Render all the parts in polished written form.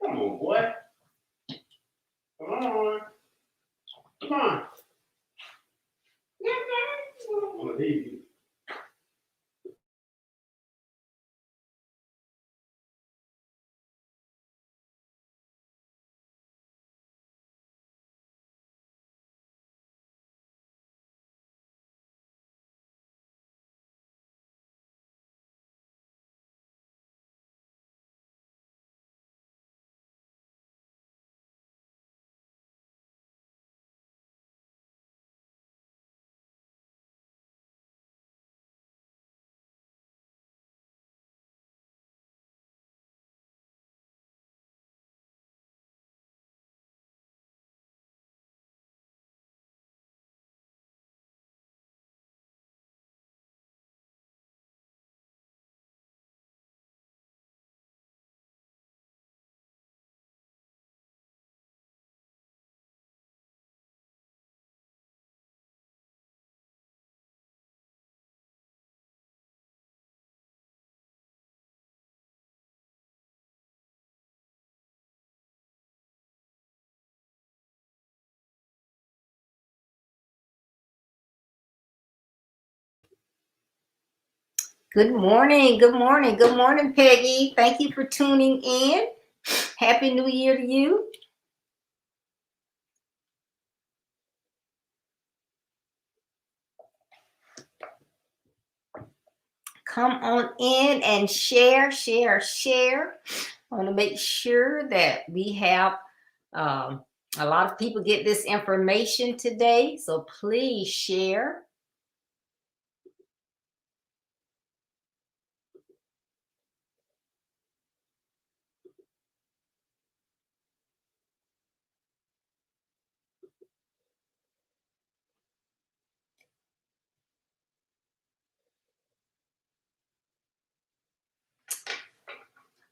Come on, boy. Come on. Come on. Oh, there you Good morning, good morning, good morning, Peggy. Thank you for tuning in. Happy New Year to you. Come on in and share. I want to make sure that we have a lot of people get this information today, so please share.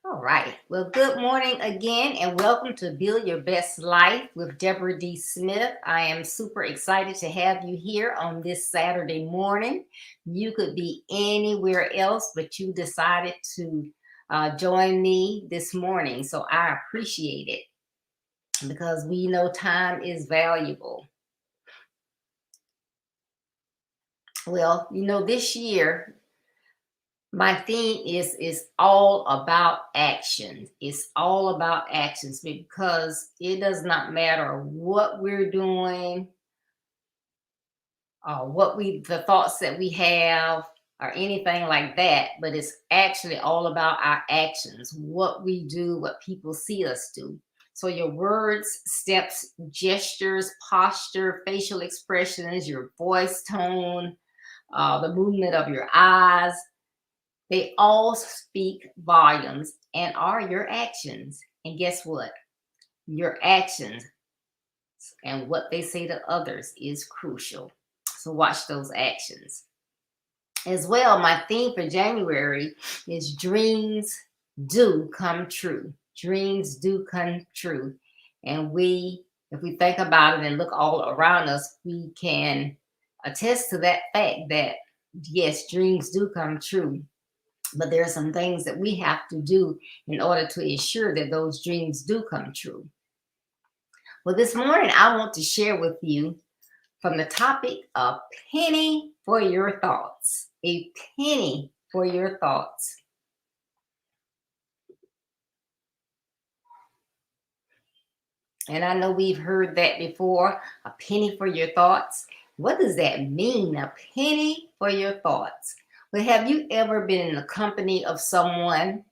All right. Well, good morning again, and welcome to Build Your Best Life with Deborah D. Smith. I am super excited to have you here on this Saturday morning. You could be anywhere else, but you decided to join me this morning. So I appreciate it because we know time is valuable. Well, this year, my theme is all about actions. It's all about actions because it does not matter what we're doing, the thoughts that we have, or anything like that. But it's actually all about our actions, what we do, what people see us do. So your words, steps, gestures, posture, facial expressions, your voice tone, the movement of your eyes. They all speak volumes and are your actions. And guess what? Your actions and what they say to others is crucial. So watch those actions. As well, my theme for January is dreams do come true. Dreams do come true. And if we think about it and look all around us, we can attest to that fact that yes, dreams do come true. But there are some things that we have to do in order to ensure that those dreams do come true. Well, this morning, I want to share with you from the topic of penny for your thoughts. A penny for your thoughts. And I know we've heard that before, a penny for your thoughts. What does that mean, a penny for your thoughts? Well, have you ever been in the company of someone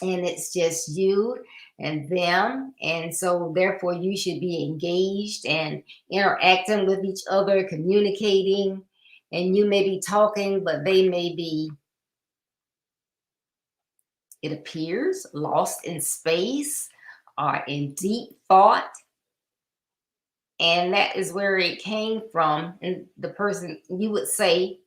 and it's just you and them, and so therefore you should be engaged and interacting with each other, communicating, and you may be talking, but they may be, it appears, lost in space or in deep thought. And that is where it came from. And the person, you would say,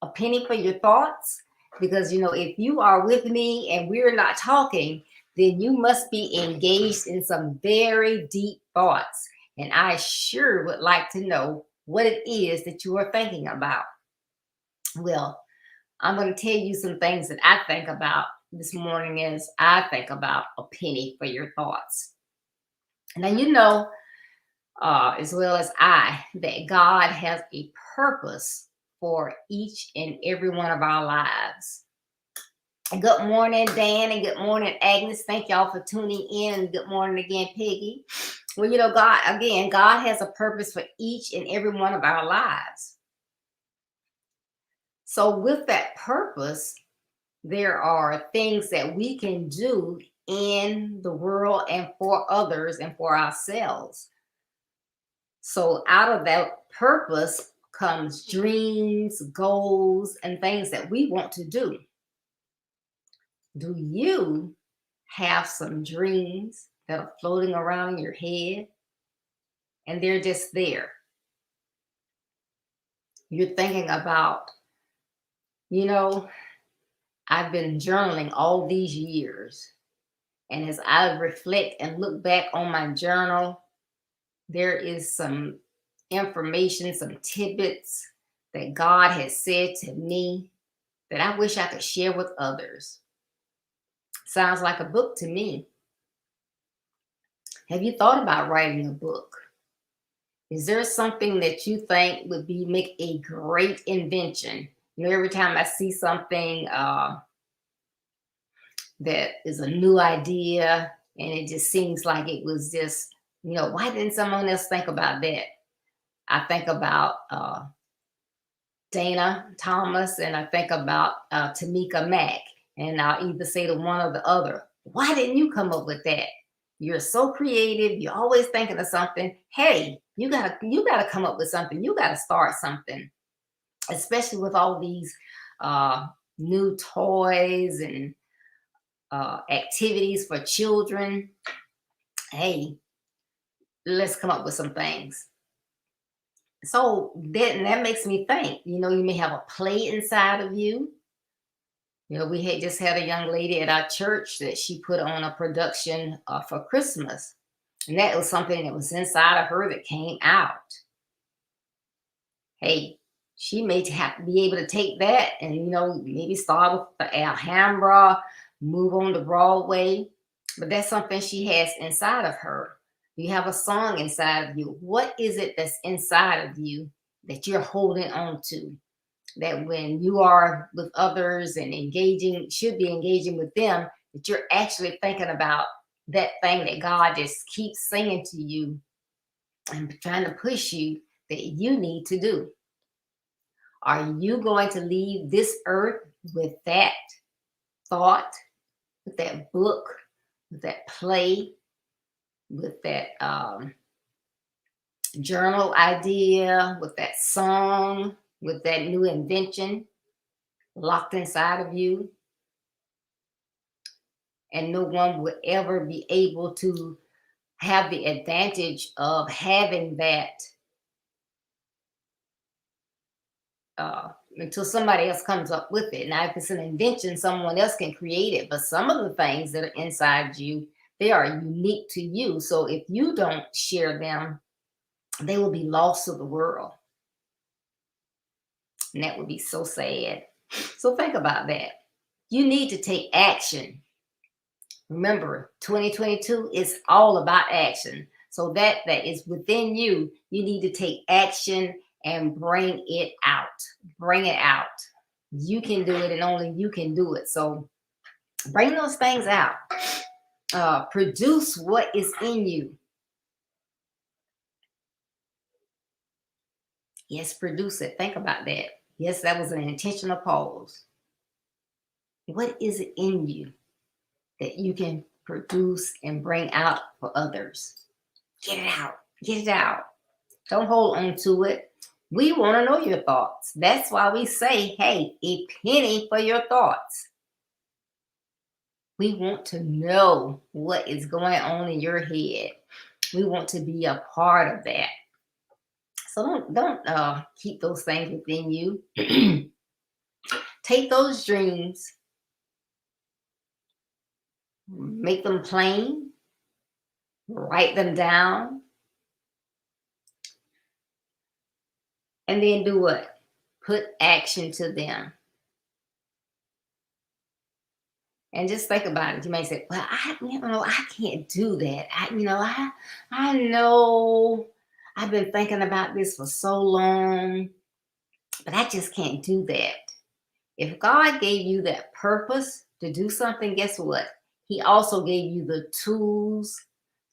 a penny for your thoughts, because if you are with me and we're not talking, then you must be engaged in some very deep thoughts, and I sure would like to know what it is that you are thinking about. Well, I'm going to tell you some things that I think about this morning as I think about a penny for your thoughts. Now, you know, as well as I, that God has a purpose for each and every one of our lives. Good morning, Dan, and good morning, Agnes. Thank y'all for tuning in. Good morning again, Peggy. Well, you know, God has a purpose for each and every one of our lives. So with that purpose, there are things that we can do in the world and for others and for ourselves. So out of that purpose comes dreams, goals, and things that we want to do. Do you have some dreams that are floating around in your head and they're just there? You're thinking about, you know, I've been journaling all these years. And as I reflect and look back on my journal, there is some information, some tidbits that God has said to me that I wish I could share with others. Sounds like a book to me. Have you thought about writing a book? Is there something that you think would make a great invention? You know, every time I see something that is a new idea and it just seems like it was just, you know, why didn't someone else think about that? I think about Dana Thomas and I think about Tamika Mack, and I'll either say to one or the other, why didn't you come up with that? You're so creative. You're always thinking of something. Hey, you gotta come up with something. You gotta start something, especially with all these new toys and activities for children. Hey, let's come up with some things. So that makes me think, you know, you may have a play inside of you. You know, we had just had a young lady at our church that she put on a production for Christmas. And that was something that was inside of her that came out. Hey, she may have to be able to take that and, you know, maybe start with the Alhambra, move on to Broadway. But that's something she has inside of her. You have a song inside of you. What is it that's inside of you that you're holding on to? That when you are with others and should be engaging with them, that you're actually thinking about that thing that God just keeps saying to you and trying to push you that you need to do. Are you going to leave this earth with that thought, with that book, with that play, with that journal idea, with that song, with that new invention locked inside of you? And no one will ever be able to have the advantage of having that until somebody else comes up with it. Now, if it's an invention, someone else can create it. But some of the things that are inside you, they are unique to you. So if you don't share them, they will be lost to the world. And that would be so sad. So think about that. You need to take action. Remember, 2022 is all about action. So that is within you. You need to take action and bring it out. Bring it out. You can do it and only you can do it. So bring those things out. Produce what is in you. Yes, produce it. Think about that. Yes, that was an intentional pause. What is it in you that you can produce and bring out for others? Get it out. Get it out. Don't hold on to it. We want to know your thoughts. That's why we say, hey, a penny for your thoughts. We want to know what is going on in your head. We want to be a part of that. So don't keep those things within you. Take those dreams, make them plain, write them down, and then do what? Put action to them. And just think about it. You may say, well, I can't do that. I know I've been thinking about this for so long, but I just can't do that. If God gave you that purpose to do something, guess what? He also gave you the tools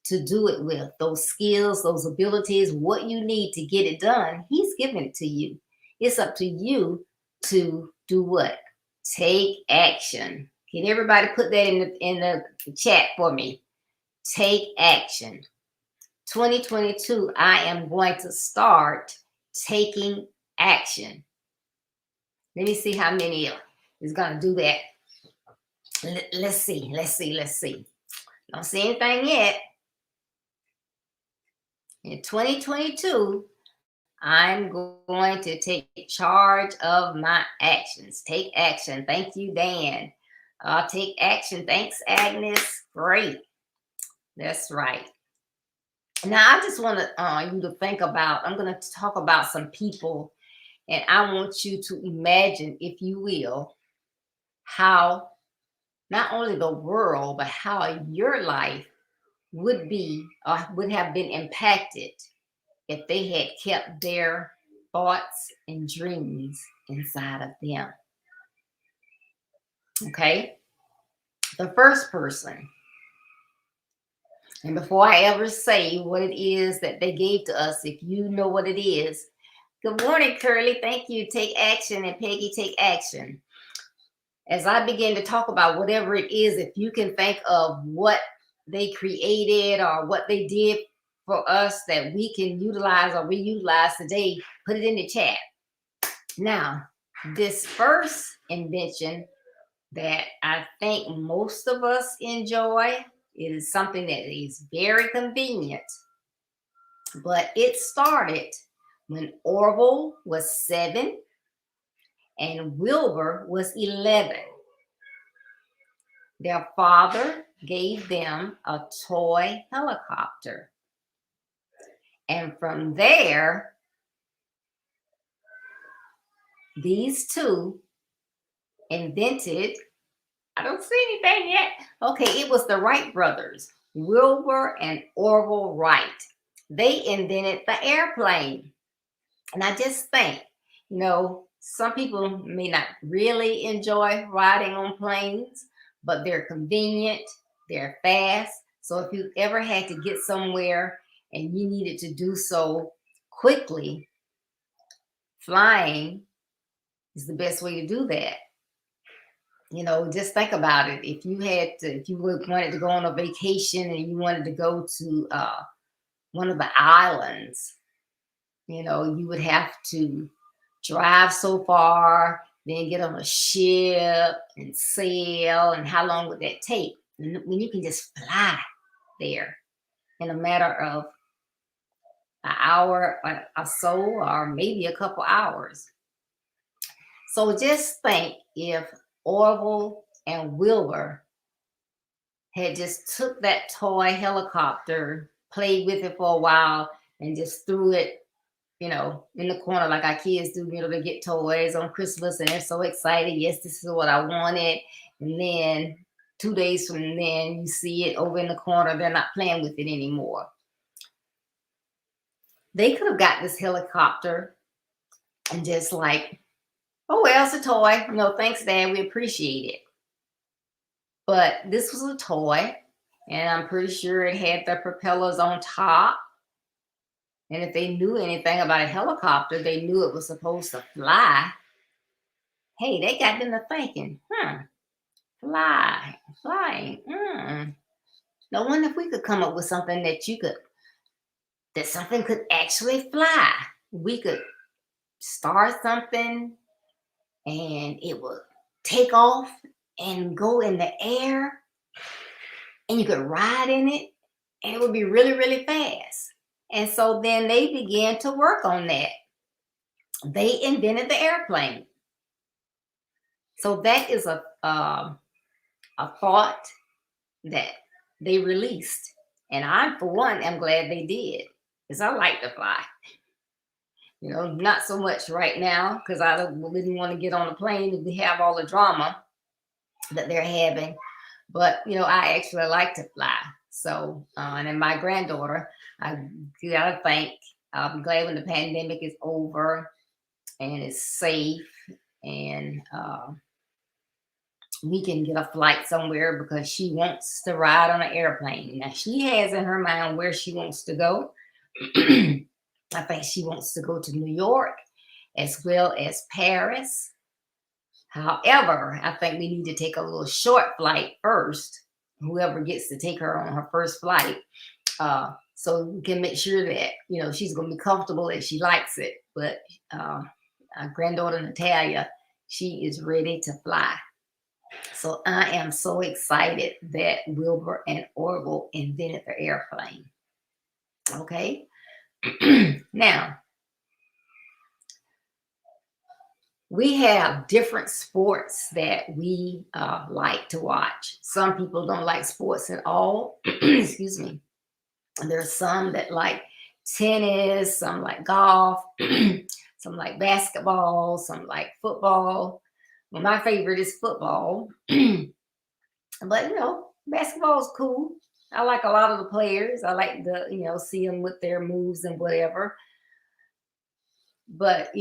to do it with, those skills, those abilities, what you need to get it done. He's given it to you. It's up to you to do what? Take action. Can everybody put that in the chat for me? Take action. 2022, I am going to start taking action. Let me see how many is going to do that. Let's see. Don't see anything yet. In 2022, I'm going to take charge of my actions. Take action. Thank you, Dan. I'll take action. Thanks, Agnes. Great. That's right. Now, I just want you to think about, I'm going to talk about some people, and I want you to imagine, if you will, how not only the world, but how your life would be or would have been impacted if they had kept their thoughts and dreams inside of them. Okay? The first person. And before I ever say what it is that they gave to us, if you know what it is, good morning, Curly. Thank you. Take action. And Peggy, take action. As I begin to talk about whatever it is, if you can think of what they created or what they did for us that we can utilize or reutilize today, put it in the chat. Now, this first invention that I think most of us enjoy is something that is very convenient, but it started when Orville was 7 and Wilbur was 11. Their father gave them a toy helicopter. And from there, these two invented, I don't see anything yet. Okay, it was the Wright brothers, Wilbur and Orville Wright. They invented the airplane. And I just think, some people may not really enjoy riding on planes, but they're convenient, they're fast. So if you ever had to get somewhere and you needed to do so quickly, flying is the best way to do that. Just think about it. If you wanted to go on a vacation and you wanted to go to one of the islands, you would have to drive so far, then get on a ship and sail. And how long would that take? When you can just fly there in a matter of an hour or so, or maybe a couple hours. So just think if Orville and Wilbur had just took that toy helicopter, played with it for a while, and just threw it, in the corner like our kids do, they get toys on Christmas and they're so excited. Yes, this is what I wanted. And then 2 days from then, you see it over in the corner. They're not playing with it anymore. They could have got this helicopter and just like, oh, well, it's a toy. No, thanks, Dad. We appreciate it. But this was a toy, and I'm pretty sure it had the propellers on top. And if they knew anything about a helicopter, they knew it was supposed to fly. Hey, they got them to thinking, flying. No wonder if we could come up with something that something could actually fly. We could start something and it would take off and go in the air, and you could ride in it, and it would be really, really fast. And so then they began to work on that. They invented the airplane. So that is a thought that they released. And I, for one, am glad they did, because I like to fly. Not so much right now, because I didn't want to get on a plane and we have all the drama that they're having. But I actually like to fly. So, and then my granddaughter, I gotta think. I'll be glad when the pandemic is over and it's safe, and we can get a flight somewhere, because she wants to ride on an airplane. Now she has in her mind where she wants to go. I think she wants to go to New York as well as Paris. However, I think we need to take a little short flight first, whoever gets to take her on her first flight, so we can make sure that she's going to be comfortable and she likes it. But our granddaughter Natalia, she is ready to fly. So I am so excited that Wilbur and Orville invented the airplane. Okay. Now, we have different sports that we like to watch. Some people don't like sports at all. Excuse me. There's some that like tennis, some like golf, some like basketball, some like football. Well, my favorite is football. But basketball is cool. I like a lot of the players. I like to see them with their moves and whatever. But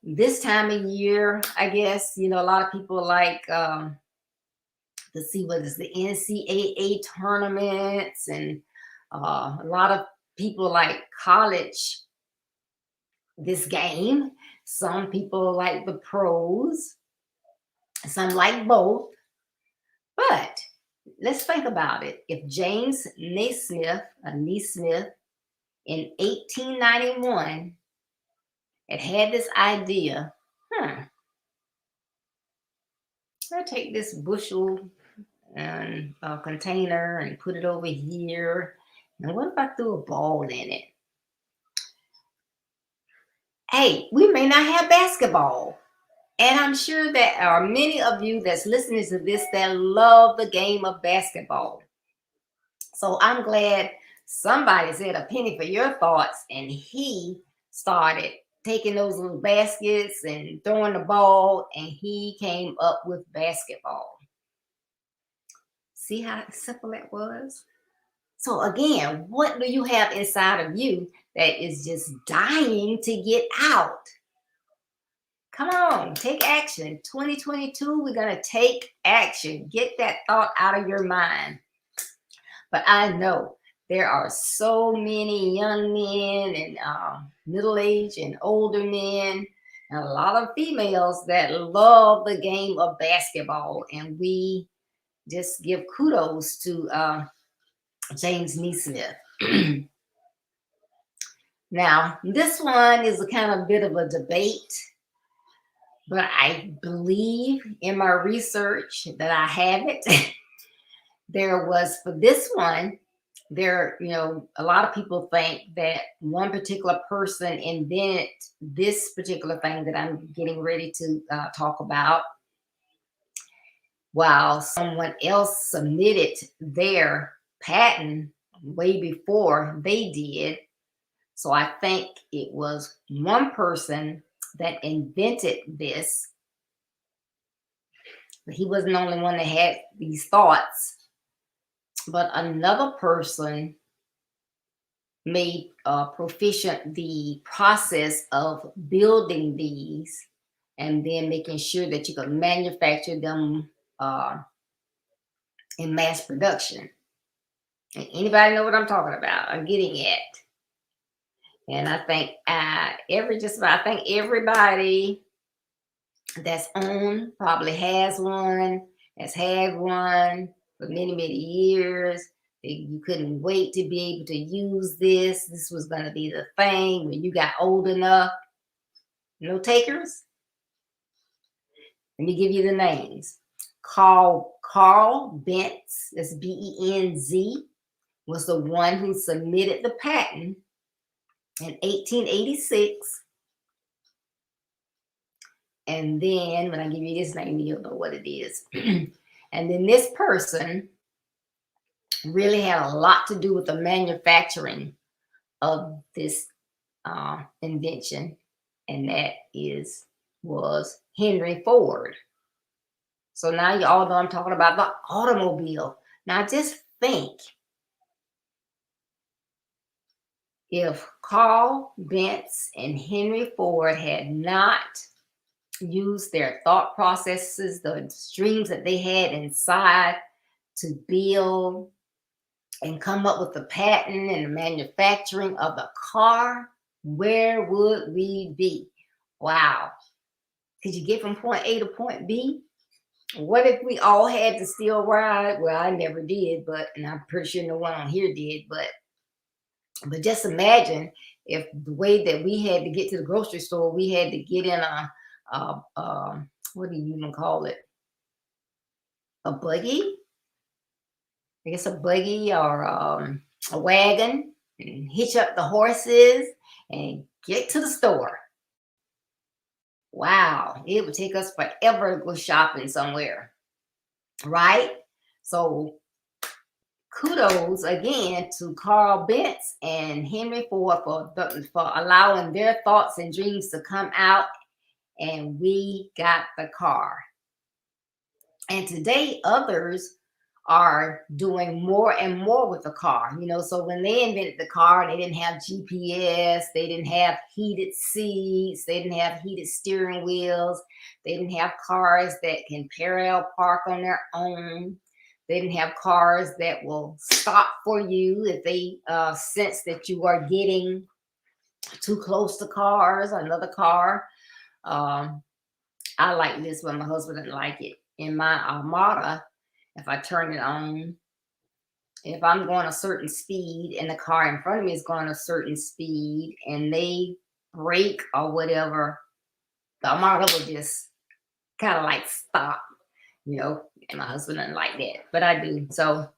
this time of year, I guess a lot of people like to see what is the NCAA tournaments, and a lot of people like college this game. Some people like the pros. Some like both. But let's think about it. If James Naismith in 1891 had this idea, I'll take this bushel and a container and put it over here. And what if I threw a ball in it? Hey, we may not have basketball. And I'm sure that are many of you that's listening to this that love the game of basketball. So I'm glad somebody said a penny for your thoughts, and he started taking those little baskets and throwing the ball, and he came up with basketball. See how simple that was? So again, what do you have inside of you that is just dying to get out? Come on, take action. 2022, we're going to take action. Get that thought out of your mind. But I know there are so many young men and middle-aged and older men, and a lot of females that love the game of basketball. And we just give kudos to James Naismith. Now, this one is a kind of bit of a debate, but I believe in my research that I have it. There was, for this one, a lot of people think that one particular person invented this particular thing that I'm getting ready to talk about, while someone else submitted their patent way before they did. So I think it was one person that invented this, but he wasn't the only one that had these thoughts. But another person made proficient the process of building these and then making sure that you can manufacture them in mass production. And anybody know what I'm talking about? I'm getting at. And I think I think everybody that's on probably has one, has had one for many, many years. You couldn't wait to be able to use this. This was going to be the thing when you got old enough. No takers? Let me give you the names. Carl Benz, that's Benz, was the one who submitted the patent in 1886. And then when I give you this name, you'll know what it is. And then this person really had a lot to do with the manufacturing of this invention, and that was Henry Ford. So now you all know I'm talking about the automobile. Now just think, if Carl Benz and Henry Ford had not used their thought processes, the dreams that they had inside to build and come up with the patent and the manufacturing of the car, where would we be? Wow. Could you get from point A to point B? What if we all had to still ride? Well, I never did, but, and I'm pretty sure no one on here did, but just imagine if the way that we had to get to the grocery store, we had to get in what do you even call it? A buggy? I guess a buggy or a wagon, and hitch up the horses and get to the store. Wow, it would take us forever to go shopping somewhere, right? So kudos again to Carl Benz and Henry Ford for allowing their thoughts and dreams to come out, and we got the car. And today others are doing more and more with the car. So when they invented the car, they didn't have GPS, they didn't have heated seats, they didn't have heated steering wheels, they didn't have cars that can parallel park on their own. They didn't have cars that will stop for you if they sense that you are getting too close to another car. I like this, but my husband didn't like it. In my Armada, if I turn it on, if I'm going a certain speed and the car in front of me is going a certain speed and they brake or whatever, the Armada will just kind of like stop, and my husband doesn't like that, but I do. So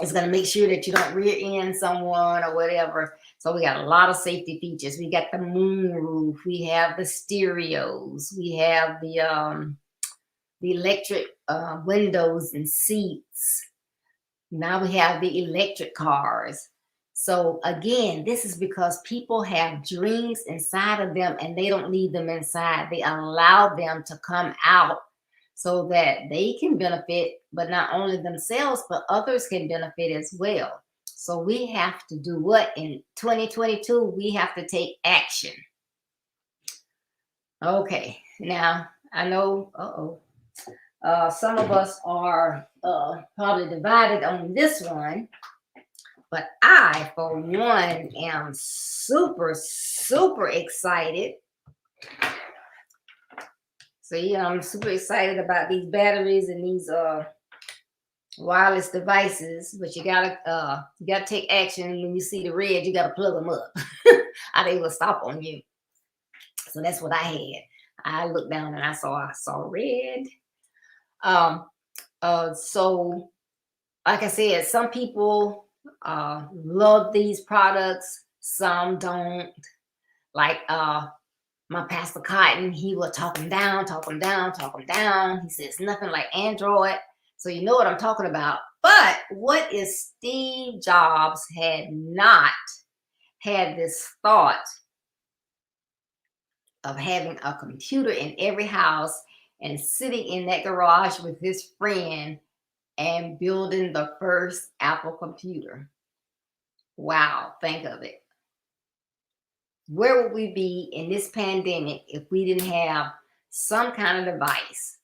it's going to make sure that you don't rear end someone or whatever. So we got a lot of safety features. We got the moonroof, we have the stereos, we have the electric windows and seats. Now we have the electric cars. So again, this is because people have dreams inside of them and they don't leave them inside. They allow them to come out so that they can benefit, but not only themselves, but others can benefit as well. So we have to do what in 2022? We have to take action. Okay, now I know, some of us are probably divided on this one, but I, for one, am super, super excited. So yeah, I'm super excited about these batteries and these wireless devices. But you gotta take action. When you see the red, you gotta plug them up. Or they will stop on you. So that's what I had. I looked down and I saw red. So like I said, some people love these products, some don't. Like my Pastor Cotton, he will talk them down. He says nothing like Android. So you know what I'm talking about. But what if Steve Jobs had not had this thought of having a computer in every house and sitting in that garage with his friend and building the first Apple computer? Wow, think of it. Where would we be in this pandemic if we didn't have some kind of device?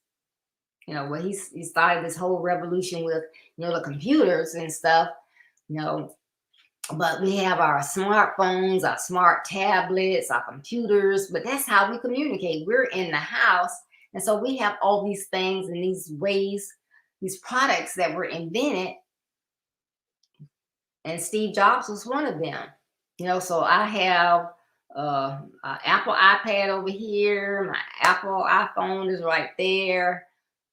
Where he started this whole revolution with, the computers and stuff, but we have our smartphones, our smart tablets, our computers, but that's how we communicate. We're in the house. And so we have all these things and these ways, these products that were invented. And Steve Jobs was one of them. So I have an Apple iPad over here. My Apple iPhone is right there.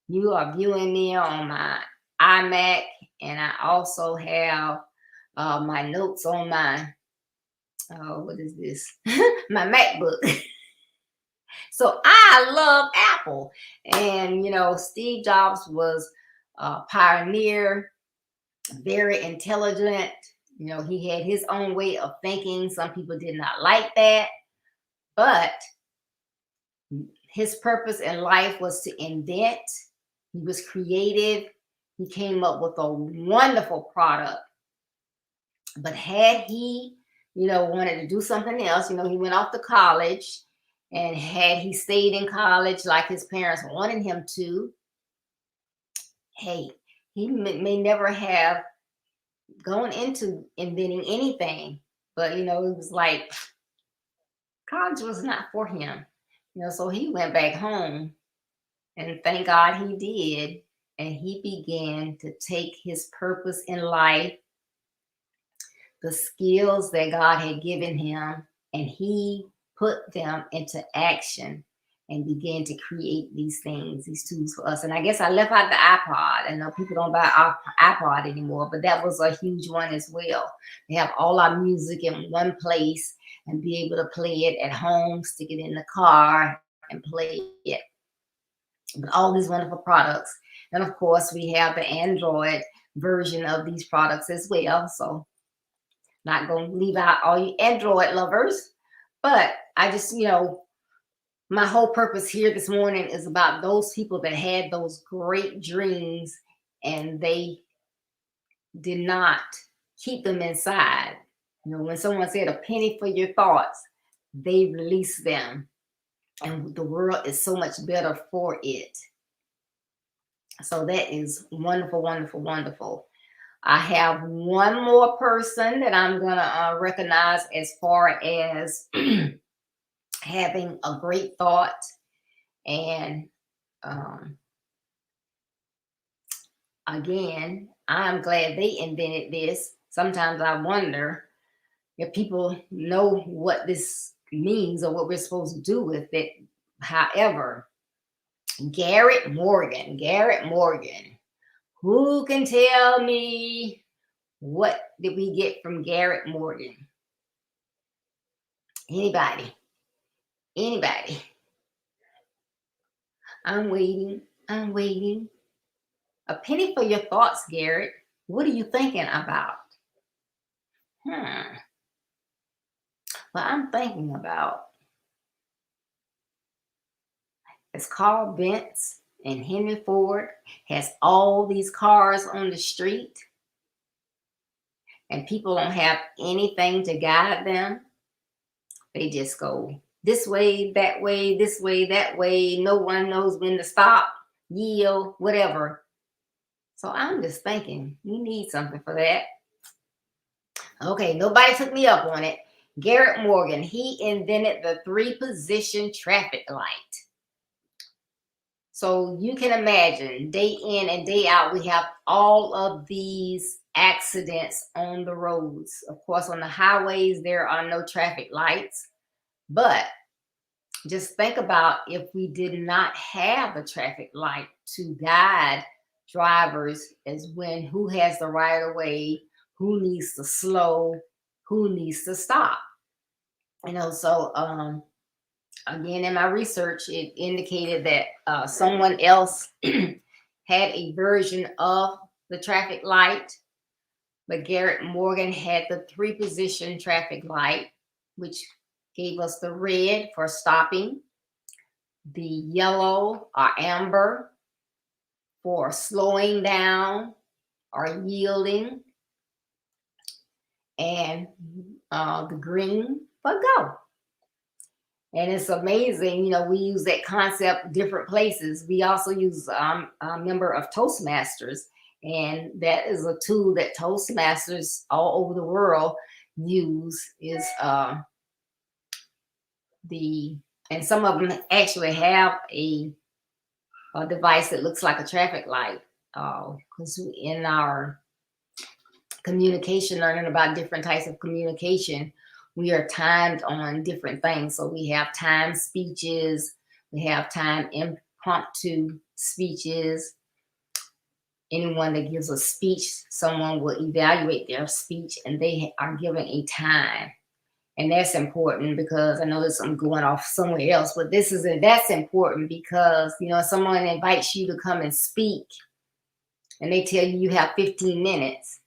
You are viewing me on my iMac. And I also have my notes on my, what is this? My MacBook. So I love Apple. And, Steve Jobs was a pioneer, very intelligent. He had his own way of thinking. Some people did not like that. But his purpose in life was to invent. He was creative. He came up with a wonderful product. But had he, wanted to do something else, he went off to college, and had he stayed in college like his parents wanted him to, hey, he may never have gone into inventing anything. But, it was like college was not for him, so he went back home, and thank God he did. And he began to take his purpose in life, the skills that God had given him, and he put them into action and began to create these things, these tools for us. And I guess I left out the iPod. I know people don't buy iPod anymore, but that was a huge one as well. They have all our music in one place and be able to play it at home, stick it in the car and play it. But all these wonderful products. And of course, we have the Android version of these products as well. So not going to leave out all you Android lovers, but I just, my whole purpose here this morning is about those people that had those great dreams and they did not keep them inside. When someone said a penny for your thoughts, they released them, and the world is so much better for it. So that is wonderful, wonderful, wonderful. I have one more person that I'm going to recognize as far as having a great thought. And again, I'm glad they invented this. Sometimes I wonder if people know what this means or what we're supposed to do with it. However, Garrett Morgan. Who can tell me what did we get from Garrett Morgan? Anybody? I'm waiting. A penny for your thoughts, Garrett. What are you thinking about? Well, I'm thinking about it's Carl Benz and Henry Ford has all these cars on the street, and people don't have anything to guide them. They just go this way, that way, this way, that way. No one knows when to stop, yield, whatever. So I'm just thinking we need something for that. Okay, nobody took me up on it. Garrett Morgan, he invented the 3-position traffic light. So you can imagine day in and day out, we have all of these accidents on the roads. Of course, on the highways, there are no traffic lights. But just think about if we did not have a traffic light to guide drivers as when who has the right of way, who needs to slow, who needs to stop. So again, in my research, it indicated that someone else had a version of the traffic light, but Garrett Morgan had the 3-position traffic light, which gave us the red for stopping, the yellow or amber for slowing down or yielding, and the green for go. And it's amazing, we use that concept different places. We also use a member of Toastmasters, and that is a tool that Toastmasters all over the world use. Is and some of them actually have a device that looks like a traffic light. Because in our communication, learning about different types of communication, we are timed on different things. So we have timed speeches, we have timed impromptu speeches. Anyone that gives a speech, someone will evaluate their speech and they are given a time. And that's important because I know there's some going off somewhere else, but that's important because, someone invites you to come and speak and they tell you have 15 minutes.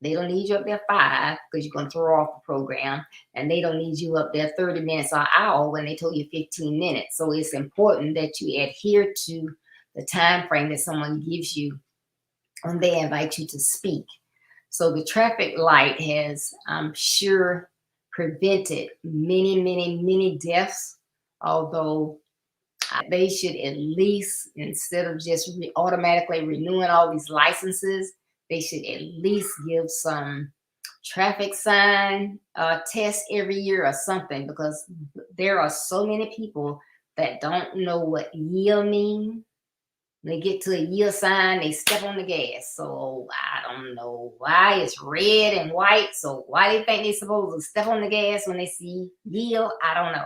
They don't need you up there 5 because you're going to throw off the program. And they don't need you up there 30 minutes or an hour when they told you 15 minutes. So it's important that you adhere to the time frame that someone gives you when they invite you to speak. So the traffic light has, I'm sure, prevented many, many, many deaths, although they should at least, instead of just automatically renewing all these licenses, they should at least give some traffic sign test every year or something, because there are so many people that don't know what yield means. They get to a yield sign, they step on the gas. So I don't know why it's red and white. So why they think they're supposed to step on the gas when they see yield? I don't know.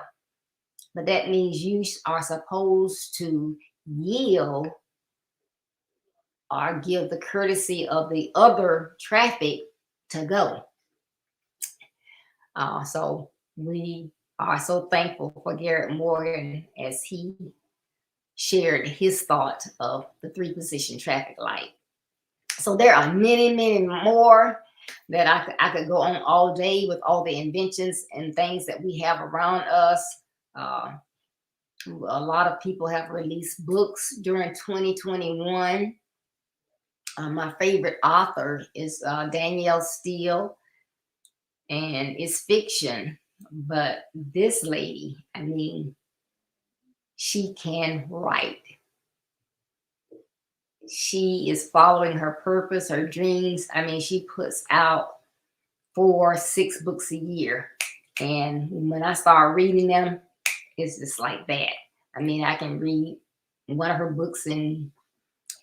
But that means you are supposed to yield or give the courtesy of the other traffic to go. So we are so thankful for Garrett Morgan as he shared his thought of the 3-position traffic light. So there are many, many more that I could go on all day with all the inventions and things that we have around us. A lot of people have released books during 2021. My favorite author is Danielle Steele, and it's fiction. But this lady, I mean, she can write. She is following her purpose, her dreams. I mean, she puts out 4-6 books a year. And when I start reading them, it's just like that. I mean, I can read one of her books in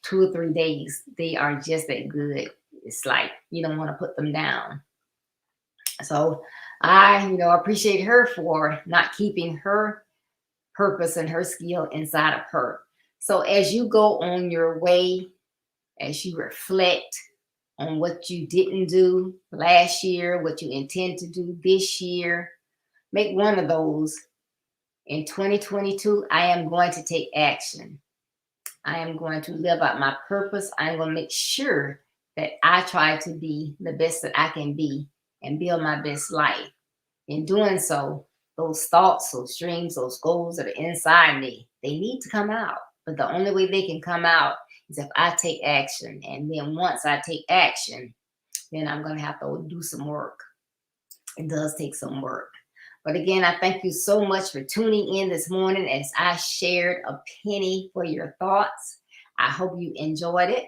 2 or 3 days. They are just that good. It's like you don't want to put them down. So I, appreciate her for not keeping her purpose and her skill inside of her. So as you go on your way, as you reflect on what you didn't do last year, what you intend to do this year, make one of those. In 2022, I am going to take action. I am going to live out my purpose. I'm going to make sure that I try to be the best that I can be and build my best life. In doing so, those thoughts, those dreams, those goals that are inside me, they need to come out. But the only way they can come out is if I take action. And then once I take action, then I'm going to have to do some work. It does take some work. But again, I thank you so much for tuning in this morning as I shared a penny for your thoughts. I hope you enjoyed it.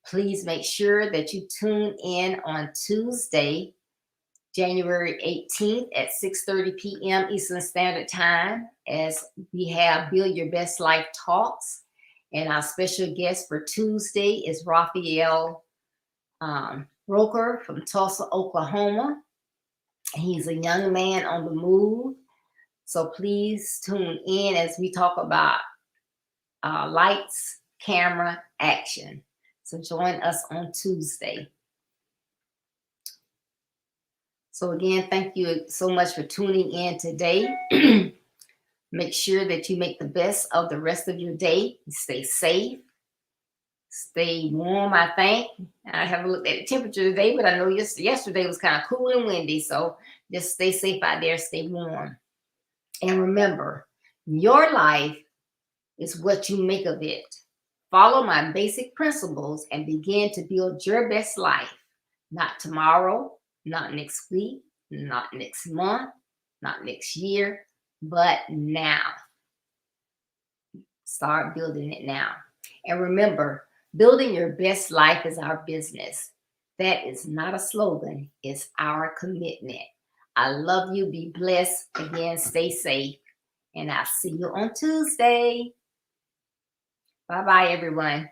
Please make sure that you tune in on Tuesday, January 18th at 6:30 p.m. Eastern Standard Time as we have Build Your Best Life Talks. And our special guest for Tuesday is Raphael Roker from Tulsa, Oklahoma. He's a young man on the move. So please tune in as we talk about lights, camera, action. So join us on Tuesday. So again, thank you so much for tuning in today. Make sure that you make the best of the rest of your day. Stay safe. Stay warm, I think. I haven't looked at the temperature today, but I know yesterday was kind of cool and windy. So just stay safe out there. Stay warm. And remember, your life is what you make of it. Follow my basic principles and begin to build your best life. Not tomorrow, not next week, not next month, not next year, but now. Start building it now. And remember, building your best life is our business. That is not a slogan, it's our commitment. I love you. Be blessed. Again, stay safe. And I'll see you on Tuesday. Bye-bye, everyone.